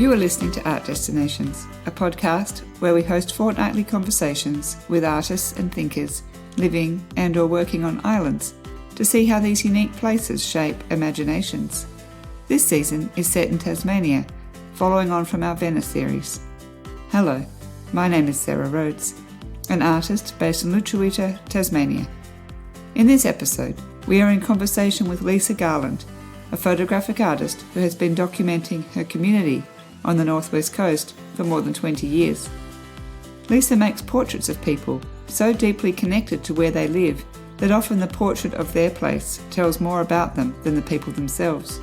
You are listening to Art Destinations, a podcast where we host fortnightly conversations with artists and thinkers living and or working on islands to see how these unique places shape imaginations. This season is set in Tasmania, following on from our Venice series. Hello, my name is Sarah Rhodes, an artist based in Lutruwita, Tasmania. In this episode, we are in conversation with Lisa Garland, a photographic artist who has been documenting her community on the northwest coast for more than 20 years. Lisa makes portraits of people so deeply connected to where they live that often the portrait of their place tells more about them than the people themselves.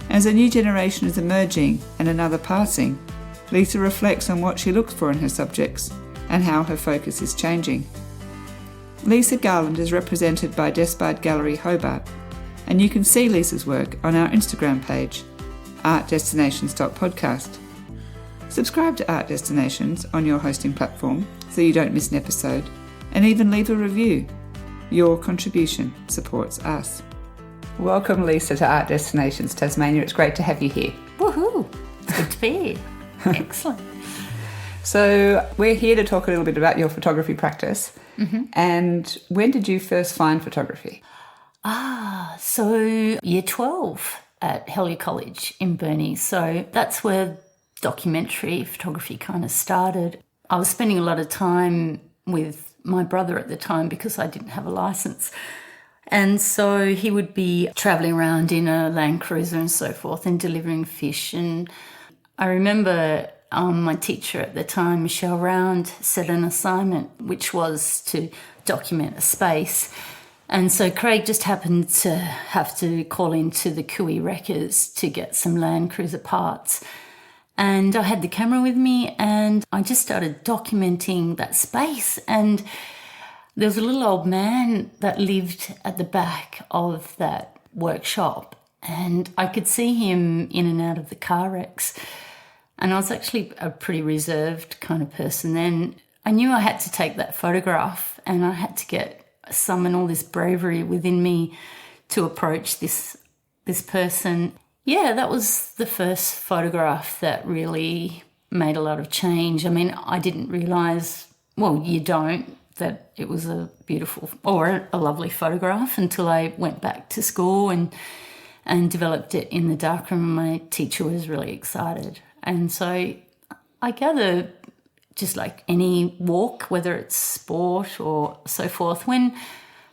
As a new generation is emerging and another passing, Lisa reflects on what she looks for in her subjects and how her focus is changing. Lisa Garland is represented by Despard Gallery Hobart, and you can see Lisa's work on our Instagram page, artdestinations.podcast. Subscribe to Art Destinations on your hosting platform so you don't miss an episode, and even leave a review. Your contribution supports us. Welcome, Lisa, to Art Destinations Tasmania. It's great to have you here. Woohoo! It's good to be here. Excellent. So we're here to talk a little bit about your photography practice. Mm-hmm. And when did you first find photography? So year 12 at Helier College in Burnie. So that's where documentary photography kind of started. I was spending a lot of time with my brother at the time because I didn't have a license. And so he would be travelling around in a Land Cruiser and so forth and delivering fish. And I remember my teacher at the time, Michelle Round, set an assignment which was to document a space. And so Craig just happened to have to call into the Kui Wreckers to get some Land Cruiser parts. And I had the camera with me and I just started documenting that space. And there was a little old man that lived at the back of that workshop. And I could see him in and out of the car wrecks. And I was actually a pretty reserved kind of person then. I knew I had to take that photograph and I had to summon all this bravery within me to approach this person. Yeah, that was the first photograph that really made a lot of change. I mean, I didn't realise, well, you don't, that it was a beautiful or a lovely photograph until I went back to school and developed it in the darkroom. My teacher was really excited. And so I gather, just like any walk, whether it's sport or so forth, when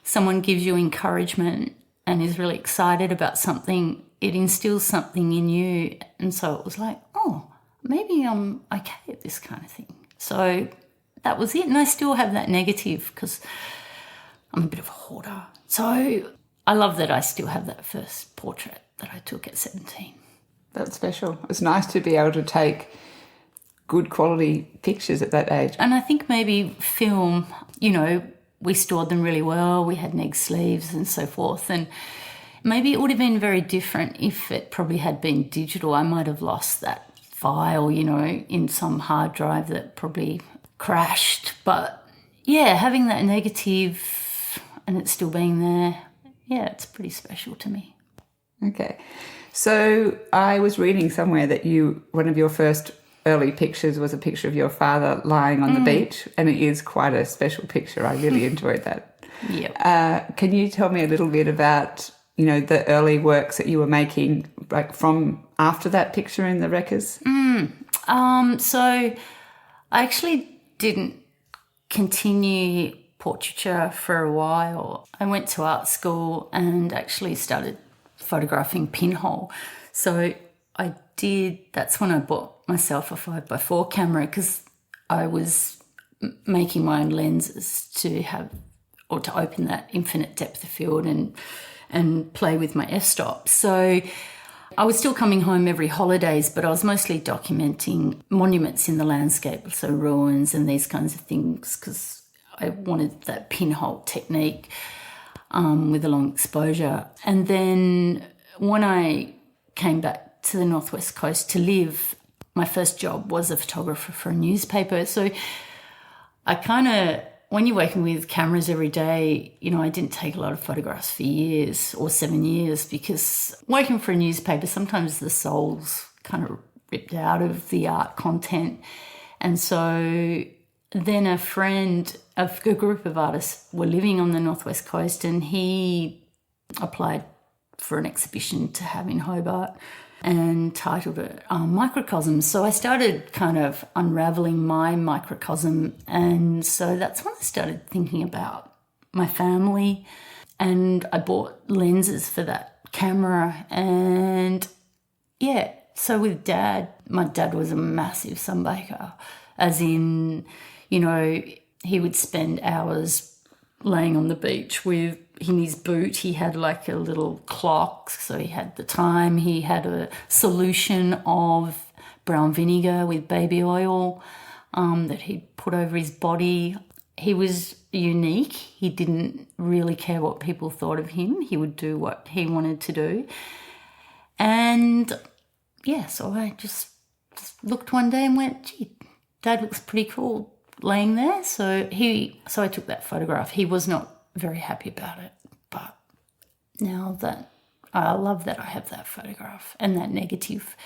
someone gives you encouragement and is really excited about something, it instills something in you. And so it was like, oh, maybe I'm okay at this kind of thing. So that was it. And I still have that negative because I'm a bit of a hoarder. So I love that I still have that first portrait that I took at 17. That's special. It's nice to be able to take good quality pictures at that age. And I think maybe film, we stored them really well. We had neg sleeves and so forth. And maybe it would have been very different if it probably had been digital. I might have lost that file, in some hard drive that probably crashed. But yeah, having that negative and it still being there, yeah, it's pretty special to me. Okay. So I was reading somewhere that one of your first early pictures was a picture of your father lying on the beach, and it is quite a special picture. I really enjoyed that. Yep. Can you tell me a little bit about, the early works that you were making, like from after that picture in the wreckers? So I actually didn't continue portraiture for a while. I went to art school and actually started photographing pinhole. So that's when I bought myself a 5x4 camera because I was making my own lenses to open that infinite depth of field and play with my f-stop. So I was still coming home every holidays, but I was mostly documenting monuments in the landscape, so ruins and these kinds of things, because I wanted that pinhole technique with a long exposure. And then when I came back to the northwest coast to live, my first job was a photographer for a newspaper. So when you're working with cameras every day, I didn't take a lot of photographs for years or 7 years because working for a newspaper, sometimes the soul's kind of ripped out of the art content. And so then a group of artists were living on the Northwest Coast, and he applied for an exhibition to have in Hobart and titled it Microcosm. So I started kind of unravelling my microcosm, and so that's when I started thinking about my family, and I bought lenses for that camera. And yeah, so with Dad, my dad was a massive sunbaker, as in, you know, he would spend hours laying on the beach with, in his boot, he had like a little clock, so he had the time. He had a solution of brown vinegar with baby oil that he'd put over his body. He was unique. He didn't really care what people thought of him. He would do what he wanted to do. And yeah, so I just looked one day and went, gee, Dad looks pretty cool laying there. So I took that photograph. He was not very happy about it, but now that I love that I have that photograph and that negative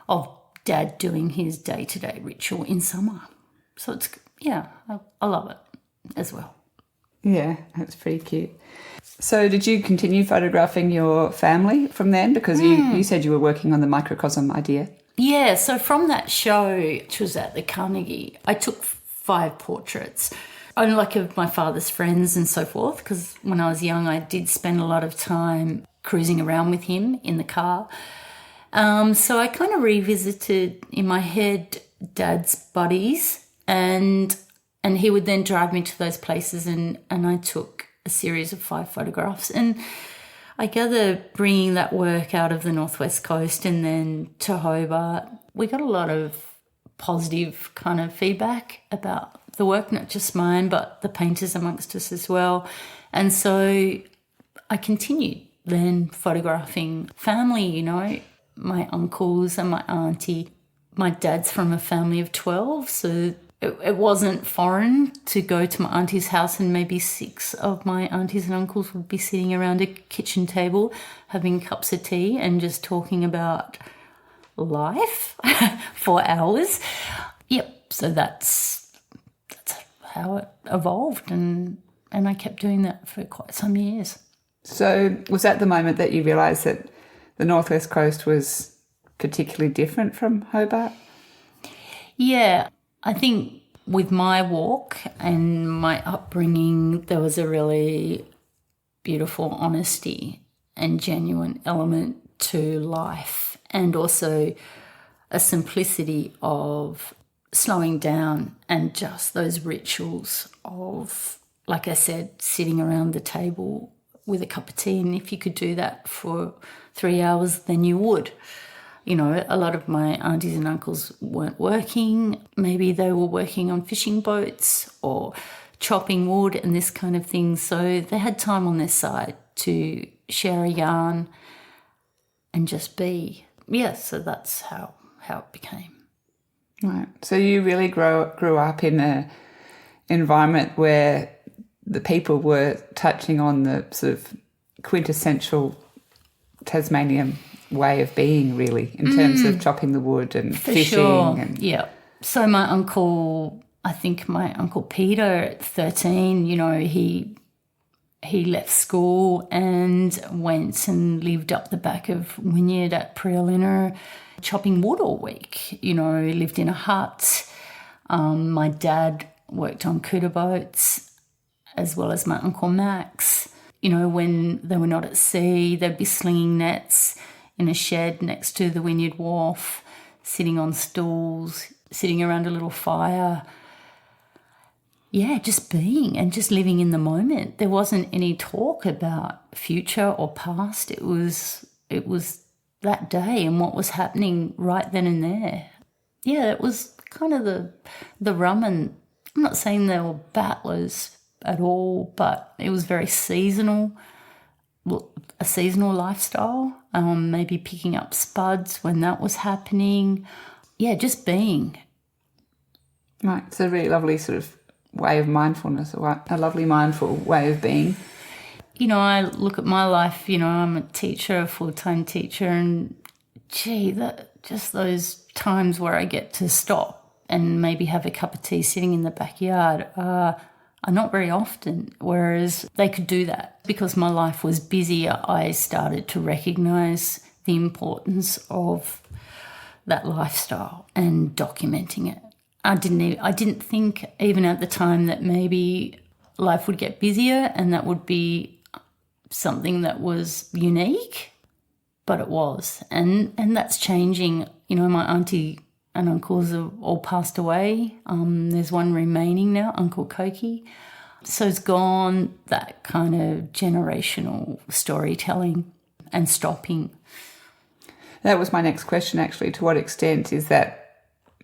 of Dad doing his day-to-day ritual in summer. So it's, yeah, I love it as well. Yeah, that's pretty cute. So did you continue photographing your family from then? Because you said you were working on the microcosm idea. Yeah, so from that show, which was at the Carnegie, I took 5 portraits, only like of my father's friends and so forth, because when I was young I did spend a lot of time cruising around with him in the car. So I kind of revisited in my head Dad's buddies, and he would then drive me to those places, and I took a series of 5 photographs. And I gather bringing that work out of the Northwest Coast and then to Hobart, we got a lot of positive kind of feedback about the work, not just mine, but the painters amongst us as well. And so I continued then photographing family, you know, my uncles and my auntie. My dad's from a family of 12, so it wasn't foreign to go to my auntie's house and maybe 6 of my aunties and uncles would be sitting around a kitchen table having cups of tea and just talking about life for hours. Yep, so that's how it evolved, and I kept doing that for quite some years. So was that the moment that you realised that the Northwest Coast was particularly different from Hobart? Yeah, I think with my walk and my upbringing, there was a really beautiful honesty and genuine element to life, and also a simplicity of slowing down and just those rituals of, like I said, sitting around the table with a cup of tea. And if you could do that for 3 hours, then you would. You know, a lot of my aunties and uncles weren't working. Maybe they were working on fishing boats or chopping wood and this kind of thing. So they had time on their side to share a yarn and just be. Yeah, so that's how it became. Right. So you really grew up in an environment where the people were touching on the sort of quintessential Tasmanian way of being, really, in terms of chopping the wood and For fishing. Sure. And yeah. So my uncle Peter at 13, you know, he left school and went and lived up the back of Wynyard at Preolina, chopping wood all week. You know, he lived in a hut. My dad worked on cooter boats, as well as my Uncle Max. You know, when they were not at sea, they'd be slinging nets in a shed next to the Wynyard Wharf, sitting on stools, sitting around a little fire. Yeah, just being and just living in the moment. There wasn't any talk about future or past. It was that day and what was happening right then and there. Yeah, it was kind of the rum, and I'm not saying they were battlers at all, but it was very seasonal, a seasonal lifestyle, maybe picking up spuds when that was happening. Yeah, just being. right, it's a really lovely sort of way of mindfulness, a lovely mindful way of being. You know, I look at my life, you know, I'm a teacher, a full-time teacher, and gee, just those times where I get to stop and maybe have a cup of tea sitting in the backyard are not very often, whereas they could do that. Because my life was busier, I started to recognise the importance of that lifestyle and documenting it. I didn't think even at the time that maybe life would get busier and that would be something that was unique, but it was. And that's changing. You know, my auntie and uncles have all passed away. There's one remaining now, Uncle Koki. So it's gone that kind of generational storytelling and stopping. That was my next question, actually. To what extent is that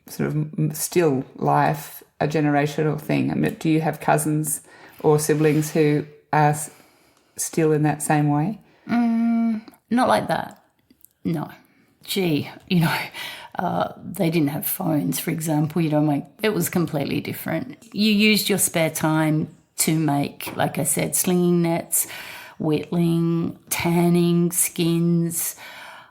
sort of still life a generational thing? I mean, do you have cousins or siblings who are still in that same way? Not like that, no. Gee, you know, they didn't have phones, for example. You know, it was completely different. You used your spare time to make, like I said, slinging nets, whittling, tanning, skins.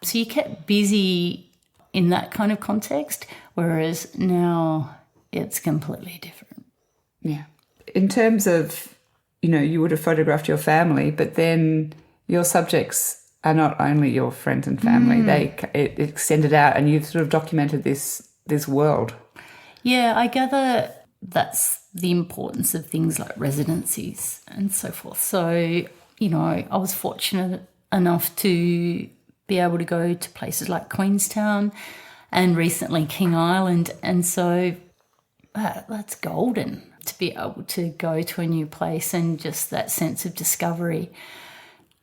So you kept busy in that kind of context, whereas now it's completely different. Yeah. In terms of, you know, you would have photographed your family, but then your subjects are not only your friends and family. It extended out, and you've sort of documented this world. Yeah, I gather that's the importance of things like residencies and so forth. So, you know, I was fortunate enough to be able to go to places like Queenstown and recently King Island, and so that's golden to be able to go to a new place and just that sense of discovery.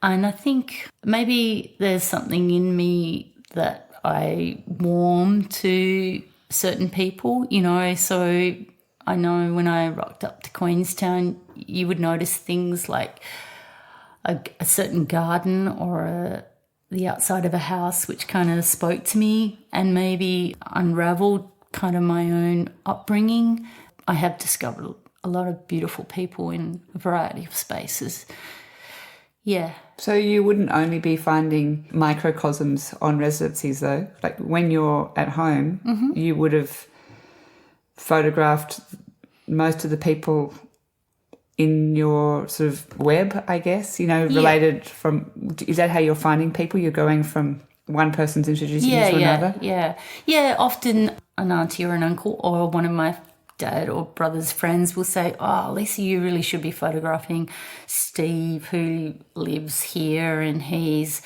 And I think maybe there's something in me that I warm to certain people, you know. So I know when I rocked up to Queenstown, you would notice things like a certain garden or the outside of a house which kind of spoke to me and maybe unravelled kind of my own upbringing. I have discovered a lot of beautiful people in a variety of spaces. Yeah. So you wouldn't only be finding microcosms on residencies though? Like when you're at home, you would have photographed most of the people in your sort of web, I guess, you know, related from... Is that how you're finding people? You're going from one person's introducing you to another? Yeah, often an auntie or an uncle or one of my dad or brother's friends will say, oh, Lisa, you really should be photographing Steve who lives here and he's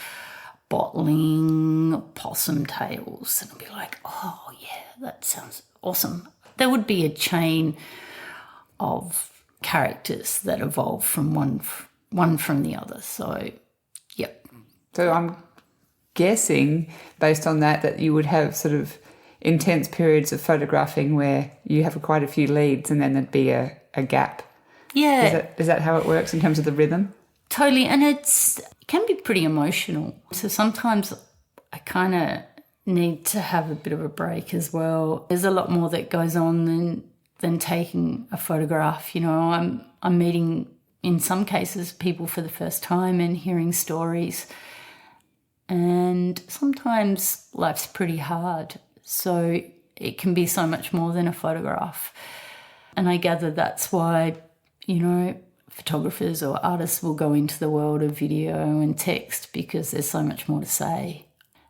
bottling possum tails. And I'll be like, oh, yeah, that sounds awesome. There would be a chain of characters that evolve from one from the other. So, yep. So I'm guessing based on that you would have sort of intense periods of photographing where you have quite a few leads and then there'd be a gap. Yeah. Is that how it works in terms of the rhythm? Totally. And it can be pretty emotional. So sometimes I kind of need to have a bit of a break as well. There's a lot more that goes on than taking a photograph. You know, I'm meeting, in some cases, people for the first time and hearing stories. And sometimes life's pretty hard. So it can be so much more than a photograph. And I gather that's why, you know, photographers or artists will go into the world of video and text because there's so much more to say.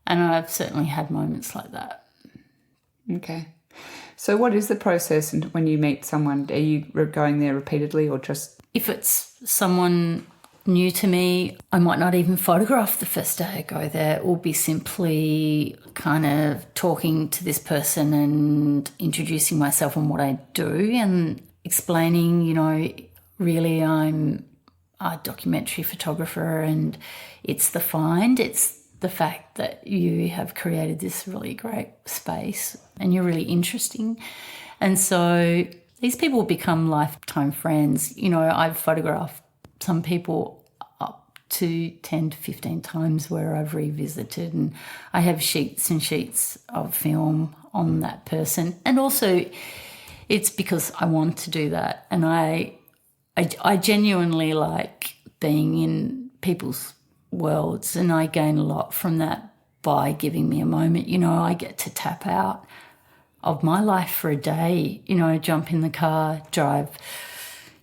And I've certainly had moments like that. Okay. So what is the process when you meet someone? Are you going there repeatedly or just... If it's someone new to me, I might not even photograph the first day I go there. It will be simply kind of talking to this person and introducing myself and what I do and explaining, you know, really I'm a documentary photographer and it's the find, it's the fact that you have created this really great space and you're really interesting. And so these people become lifetime friends. You know, I've photographed some people up to 10 to 15 times where I've revisited, and I have sheets and sheets of film on that person. And also it's because I want to do that, and I genuinely like being in people's worlds, and I gain a lot from that by giving me a moment. I get to tap out of my life for a day, jump in the car, drive,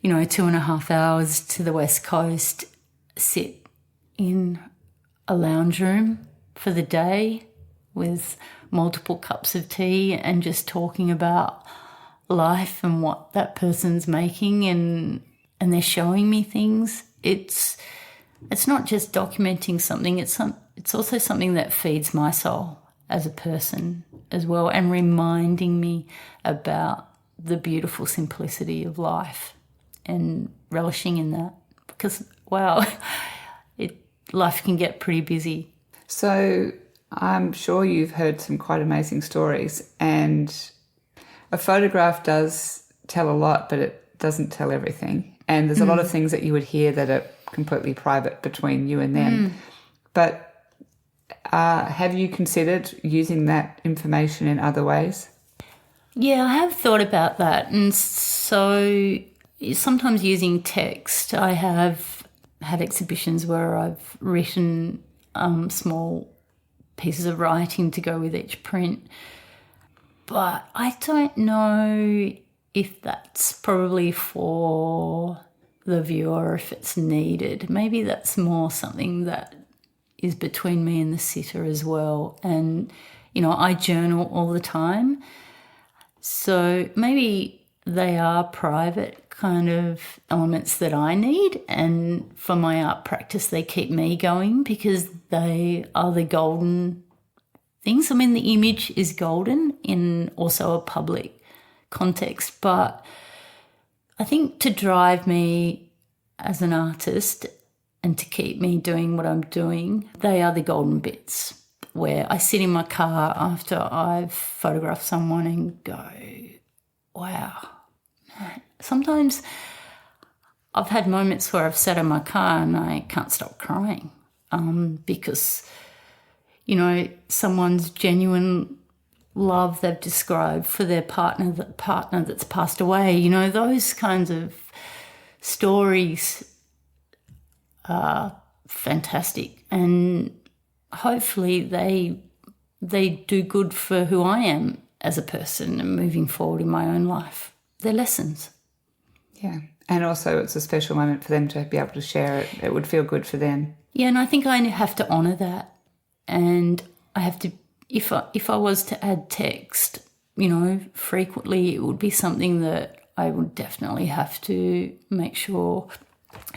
2.5 hours to the West Coast, sit in a lounge room for the day with multiple cups of tea and just talking about life and what that person's making, and they're showing me things. It's not just documenting something, it's also something that feeds my soul as a person as well, and reminding me about the beautiful simplicity of life and relishing in that, because, wow, life can get pretty busy. So I'm sure you've heard some quite amazing stories, and a photograph does tell a lot, but it doesn't tell everything. And there's a lot of things that you would hear that are completely private between you and them. But have you considered using that information in other ways? Yeah, I have thought about that. And so sometimes using text, I have had exhibitions where I've written small pieces of writing to go with each print. But I don't know if that's probably for the viewer, if it's needed. Maybe that's more something that is between me and the sitter as well. And, I journal all the time. So maybe they are private kind of elements that I need, and for my art practice they keep me going because they are the golden things. I mean, the image is golden in also a public context, but I think to drive me as an artist and to keep me doing what I'm doing, they are the golden bits where I sit in my car after I've photographed someone and go, wow. Sometimes I've had moments where I've sat in my car and I can't stop crying because, someone's genuine love they've described for their partner that's passed away. Those kinds of stories are fantastic, and hopefully they do good for who I am as a person and moving forward in my own life. They're lessons. Yeah, and also it's a special moment for them to be able to share it. It would feel good for them. Yeah, and I think I have to honour that, and I have to, if I was to add text, frequently, it would be something that I would definitely have to make sure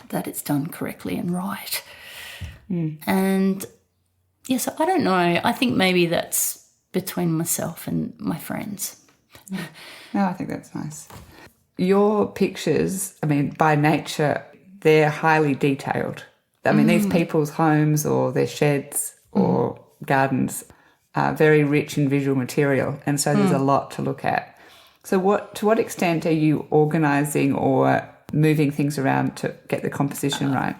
that it's done correctly and right. And yeah, so I don't know. I think maybe that's between myself and my friends. No, I think that's nice. Your pictures, by nature, they're highly detailed. These people's homes or their sheds or gardens are very rich in visual material, and so there's a lot to look at. So to what extent are you organising or moving things around to get the composition right?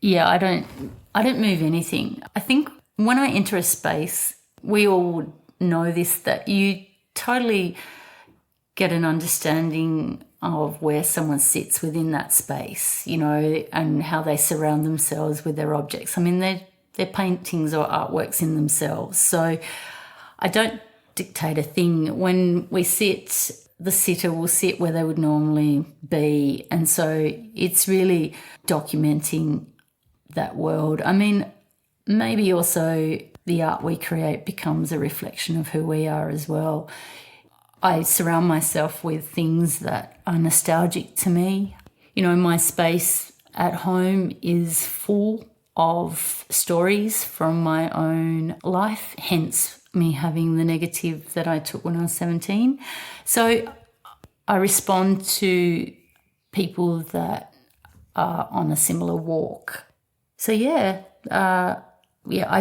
Yeah, I don't move anything. I think when I enter a space, we all would know this, that you totally get an understanding of where someone sits within that space, and how they surround themselves with their objects. They're paintings or artworks in themselves. So I don't dictate a thing. When we sit, the sitter will sit where they would normally be. And so it's really documenting that world. Maybe also the art we create becomes a reflection of who we are as well. I surround myself with things that are nostalgic to me. My space at home is full of stories from my own life, hence me having the negative that I took when I was 17. So I respond to people that are on a similar walk. So I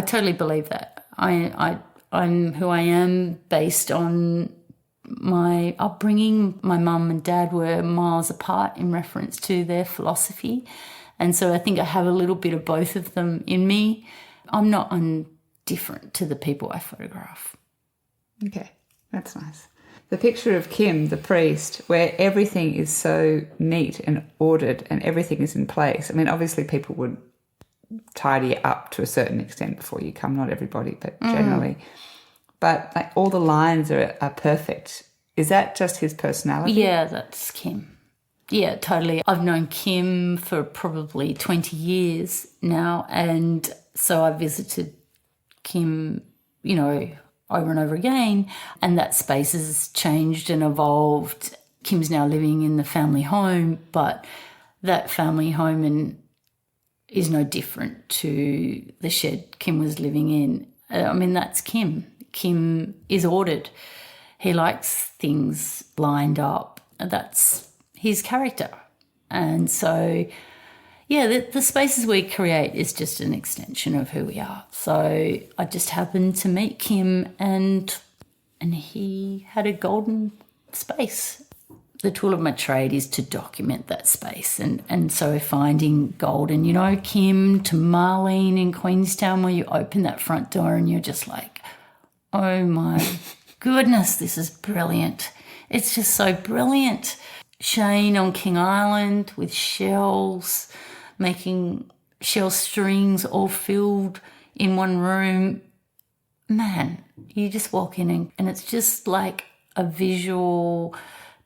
totally believe that. I'm who I am based on my upbringing. My mum and dad were miles apart in reference to their philosophy. And so I think I have a little bit of both of them in me. I'm not indifferent to the people I photograph. Okay, that's nice. The picture of Kim, the priest, where everything is so neat and ordered and everything is in place. Obviously people would tidy up to a certain extent before you come. Not everybody, but generally. But like all the lines are perfect. Is that just his personality? Yeah, that's Kim. Yeah, totally. I've known Kim for probably 20 years now, and so I visited Kim, over and over again, and that space has changed and evolved. Kim's now living in the family home, but that family home is no different to the shed Kim was living in. That's Kim. Kim is ordered. He likes things lined up. That's his character. And so, the spaces we create is just an extension of who we are. So I just happened to meet Kim and he had a golden space. The tool of my trade is to document that space. And so finding gold. And, Kim to Marlene in Queenstown, where you open that front door and you're just like, oh my goodness, this is brilliant. It's just so brilliant. Shane on King Island with shells, making shell strings all filled in one room. Man, you just walk in and it's just like a visual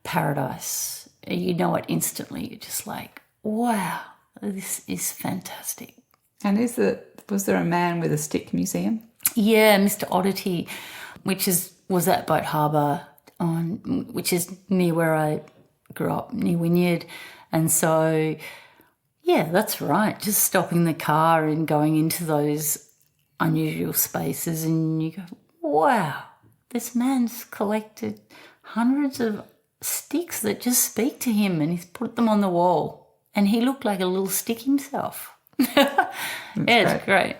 paradise. You know it instantly. You're just like, wow, this is fantastic. And was there a man with a stick museum? Yeah, Mr. Oddity, which was at Boat Harbour, which is near where I grew up, near Wynyard. And so, yeah, that's right. Just stopping the car and going into those unusual spaces and you go, wow, this man's collected hundreds of sticks that just speak to him and he's put them on the wall and he looked like a little stick himself. It's great.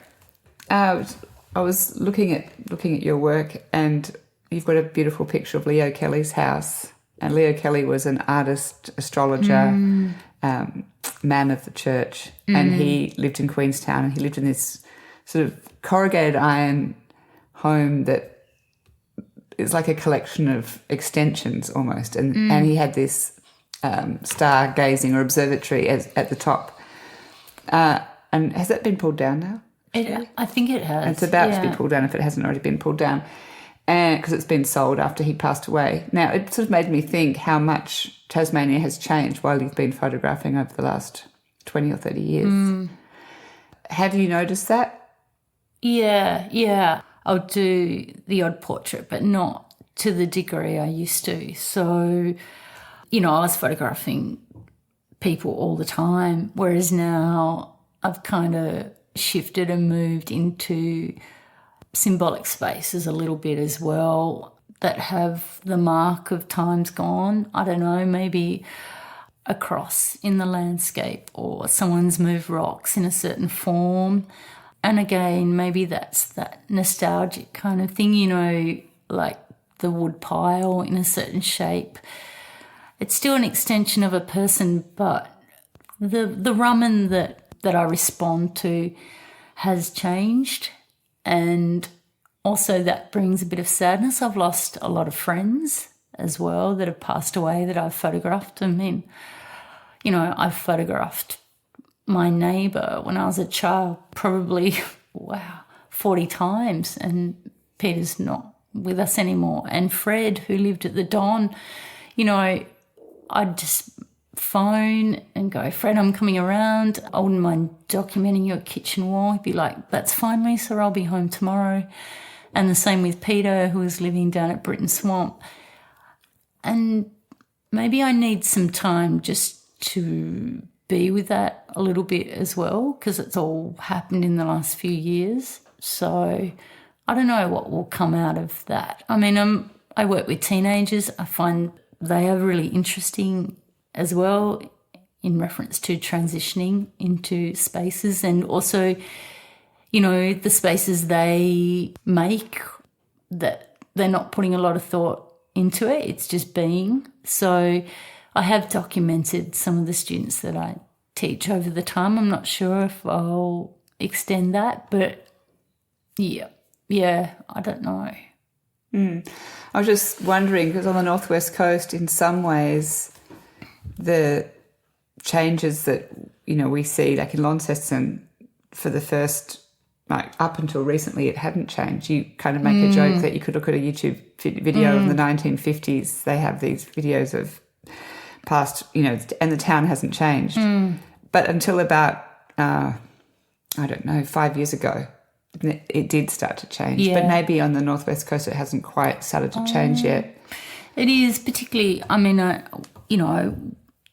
I was looking at your work and you've got a beautiful picture of Leo Kelly's house. And Leo Kelly was an artist, astrologer, man of the church. And he lived in Queenstown and he lived in this sort of corrugated iron home that is like a collection of extensions almost. And he had this stargazing or observatory at the top. And has that been pulled down now? I think it has. It's about to be pulled down if it hasn't already been pulled down, because it's been sold after he passed away. Now, it sort of made me think how much Tasmania has changed while you've been photographing over the last 20 or 30 years. Have you noticed that? Yeah. I'll do the odd portrait, but not to the degree I used to. So, I was photographing people all the time, whereas now I've kind of shifted and moved into symbolic spaces a little bit as well that have the mark of time's gone. I don't know, maybe a cross in the landscape or someone's moved rocks in a certain form. And again, maybe that's that nostalgic kind of thing, like the wood pile in a certain shape. It's still an extension of a person, but the ramen that I respond to has changed, and also that brings a bit of sadness. I've lost a lot of friends as well that have passed away that I've photographed. I've photographed my neighbour when I was a child probably, 40 times, and Peter's not with us anymore. And Fred, who lived at the Don, I'd just phone and go, Fred, I'm coming around. I wouldn't mind documenting your kitchen wall. He'd be like, that's fine, Lisa, I'll be home tomorrow. And the same with Peter, who was living down at Britton Swamp. And maybe I need some time just to be with that a little bit as well, because it's all happened in the last few years. So I don't know what will come out of that. I work with teenagers. I find they are really interesting as well in reference to transitioning into spaces, and also, the spaces they make that they're not putting a lot of thought into it. It's just being. So I have documented some of the students that I teach over the time. I'm not sure if I'll extend that, but yeah, I don't know. I was just wondering, because on the Northwest Coast, in some ways, the changes that, we see, like in Launceston, for the first, like up until recently, it hadn't changed. You kind of make a joke that you could look at a YouTube video of the 1950s. They have these videos of past, and the town hasn't changed. But until about, 5 years ago, it did start to change. Yeah. But maybe on the northwest coast it hasn't quite started to change yet. It is, particularly,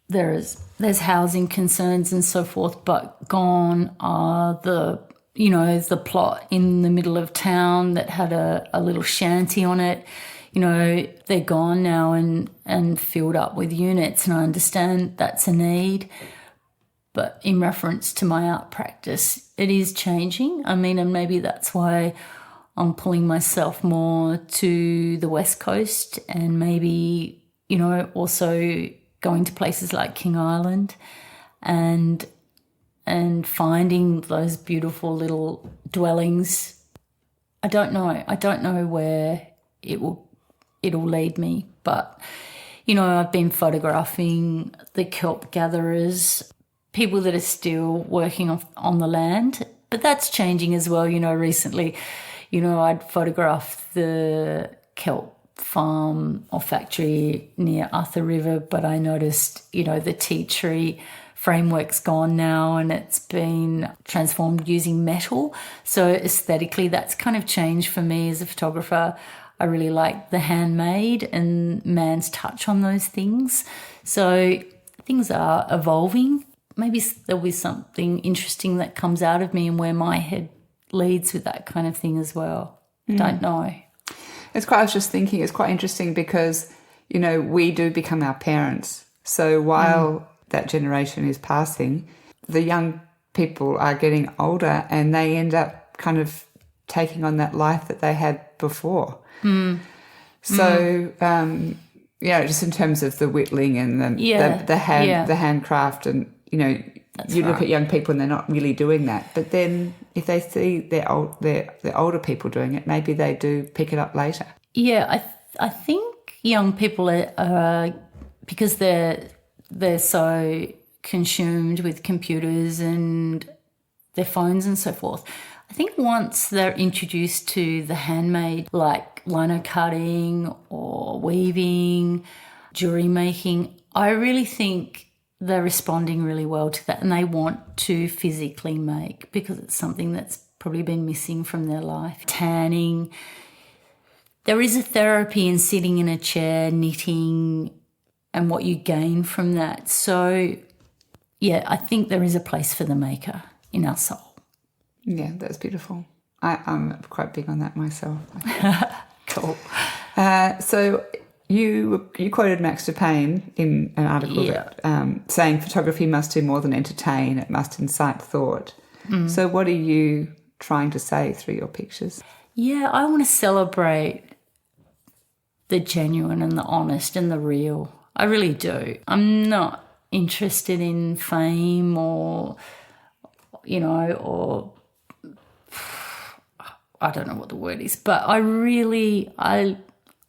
there's housing concerns and so forth, but gone are the plot in the middle of town that had a little shanty on it. They're gone now and filled up with units, and I understand that's a need. But in reference to my art practice, it is changing. And maybe that's why I'm pulling myself more to the West Coast, and maybe, also going to places like King Island and finding those beautiful little dwellings. I don't know where it'll lead me, but I've been photographing the kelp gatherers, people that are still working on the land, but that's changing as well. Recently, I'd photographed the kelp farm or factory near Arthur River, but I noticed, the tea tree framework's gone now and it's been transformed using metal. So aesthetically, that's kind of changed for me as a photographer. I really like the handmade and man's touch on those things. So things are evolving. Maybe there'll be something interesting that comes out of me and where my head leads with that kind of thing as well. I don't know. I was just thinking it's quite interesting because, we do become our parents. So while that generation is passing, the young people are getting older and they end up kind of taking on that life that they had before. So, just in terms of the whittling and the handcraft and, That's look at young people and they're not really doing that. But then if they see their older people doing it, maybe they do pick it up later. Yeah, I think young people are because they're so consumed with computers and their phones and so forth. I think once they're introduced to the handmade, like lino cutting or weaving, jewelry making, I really think they're responding really well to that and they want to physically make because it's something that's probably been missing from their life. Tanning. There is a therapy in sitting in a chair, knitting, and what you gain from that. So, I think there is a place for the maker in our soul. Yeah, that's beautiful. I'm quite big on that myself. Cool. So you quoted Max de Payne in an article that, saying photography must do more than entertain, it must incite thought. So what are you trying to say through your pictures? Yeah, I want to celebrate the genuine and the honest and the real. I really do. I'm not interested in fame or I don't know what the word is, but I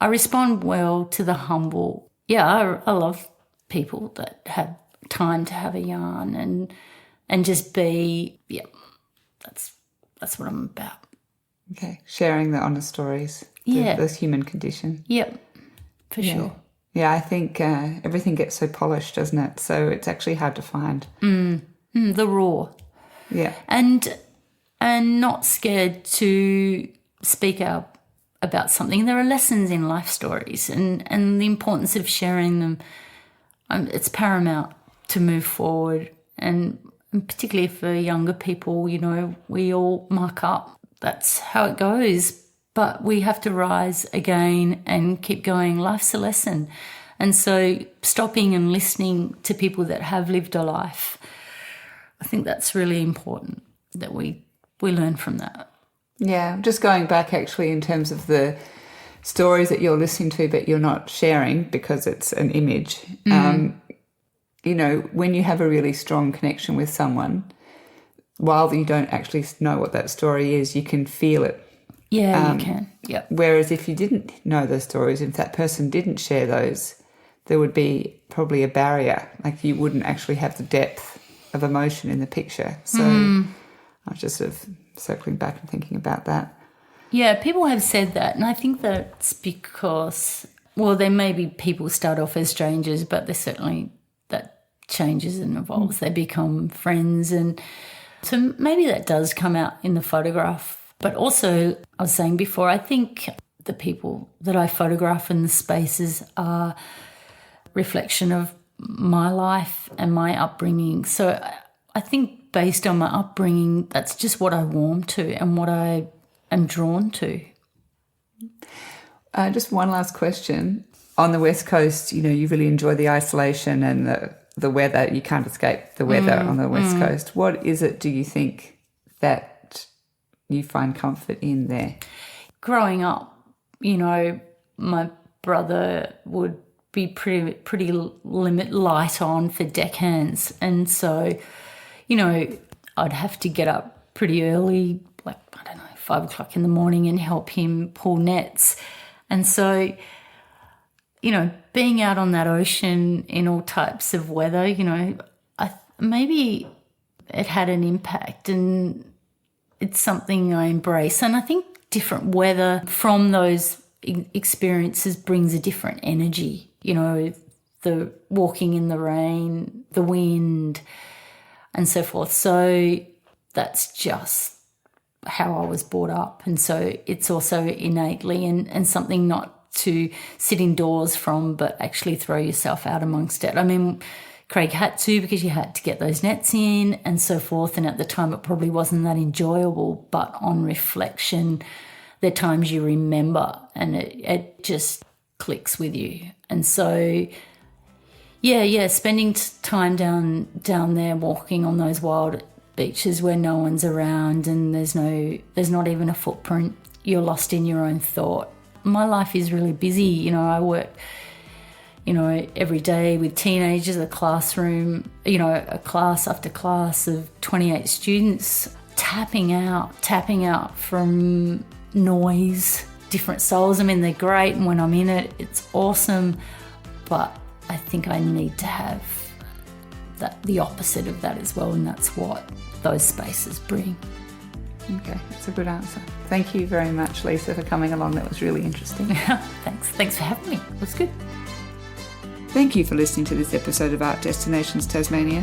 respond well to the humble. Yeah, I love people that have time to have a yarn and just be, that's what I'm about. Okay, sharing the honest stories, the human condition. Yep, for sure. Yeah, I think everything gets so polished, doesn't it? So it's actually hard to find. The raw. Yeah. And not scared to speak out about something. There are lessons in life stories and the importance of sharing them. It's paramount to move forward and particularly for younger people, we all muck up. That's how it goes. But we have to rise again and keep going. Life's a lesson. And so stopping and listening to people that have lived a life, I think that's really important that we learn from that. Yeah, just going back actually in terms of the stories that you're listening to but you're not sharing because it's an image. When you have a really strong connection with someone, while you don't actually know what that story is, you can feel it. Yeah, you can. Yep. Whereas if you didn't know those stories, if that person didn't share those, there would be probably a barrier. Like you wouldn't actually have the depth of emotion in the picture. So I was just sort of circling back and thinking about that. Yeah, people have said that, and I think that's because, well, there may be people start off as strangers, but there's certainly that changes and evolves. They become friends, and so maybe that does come out in the photograph. But also, I was saying before, I think the people that I photograph in the spaces are reflection of my life and my upbringing. So I think based on my upbringing, that's just what I warm to and what I am drawn to. Just one last question. On the West Coast, you really enjoy the isolation and the weather. You can't escape the weather on the West Coast. What is it, do you think, that you find comfort in there? Growing up, my brother would be pretty light on for deckhands. And so, I'd have to get up pretty early, 5 o'clock in the morning, and help him pull nets. And so, being out on that ocean in all types of weather, maybe it had an impact, and it's something I embrace. And I think different weather from those experiences brings a different energy, the walking in the rain, the wind, and so forth. So that's just how I was brought up. And so it's also innately and something not to sit indoors from, but actually throw yourself out amongst it. I mean, Craig had to, because you had to get those nets in and so forth. And at the time it probably wasn't that enjoyable, but on reflection, there are times you remember and it just clicks with you. And so, spending time down there walking on those wild beaches where no one's around and there's not even a footprint, you're lost in your own thought. My life is really busy. I work, every day with teenagers, a classroom, a class after class of 28 students, tapping out from noise, different souls. I mean, they're great, and when I'm in it, it's awesome, but I think I need to have the opposite of that as well, and that's what those spaces bring. Okay, that's a good answer. Thank you very much, Lisa, for coming along. That was really interesting. Thanks for having me. It was good. Thank you for listening to this episode of Art Destinations Tasmania.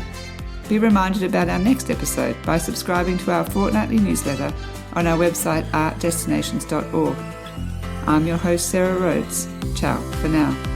Be reminded about our next episode by subscribing to our fortnightly newsletter on our website artdestinations.org. I'm your host, Sarah Rhodes. Ciao for now.